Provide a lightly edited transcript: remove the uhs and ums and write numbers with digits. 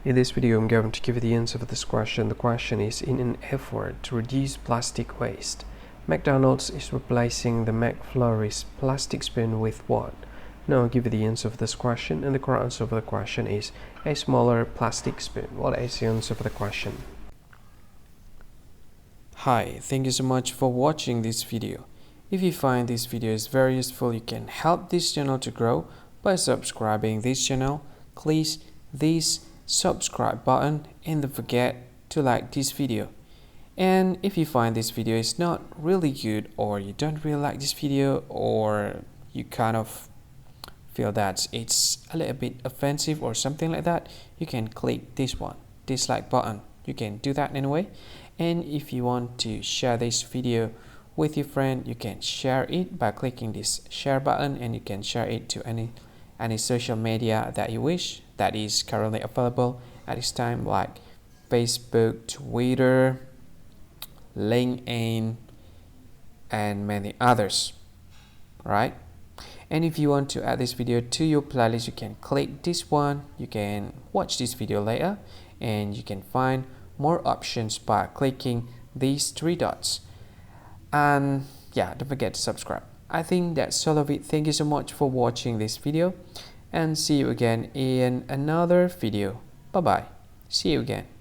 In this video, I'm going to give you the answer for this question. The question is, in an effort to reduce plastic waste, McDonald's is replacing the McFlurry's plastic spoon with what? Now I'll give you the answer for this question, and the correct answer for the question is a smaller plastic spoon. What is the answer for the question? Hi, thank you so much for watching this video. If you find this video is very useful, you can help this channel to grow by subscribing this channel. Please this subscribe button and don't forget to like this video. And if you find this video is not really good, or you don't really like this video, or you kind of feel that it's a little bit offensive or something like that, you can click this one, dislike button. You can do that anyway. And if you want to share this video with your friend, you can share it by clicking this share button, and you can share it to any social media that you wish that is currently available at this time, like Facebook, Twitter, LinkedIn, and many others, right? And if you want to add this video to your playlist, you can click this one. You can watch this video later, and you can find more options by clicking these three dots. And yeah, don't forget to subscribe. I think that's all of it. Thank you so much for watching this video, and see you again in another video. Bye bye. See you again.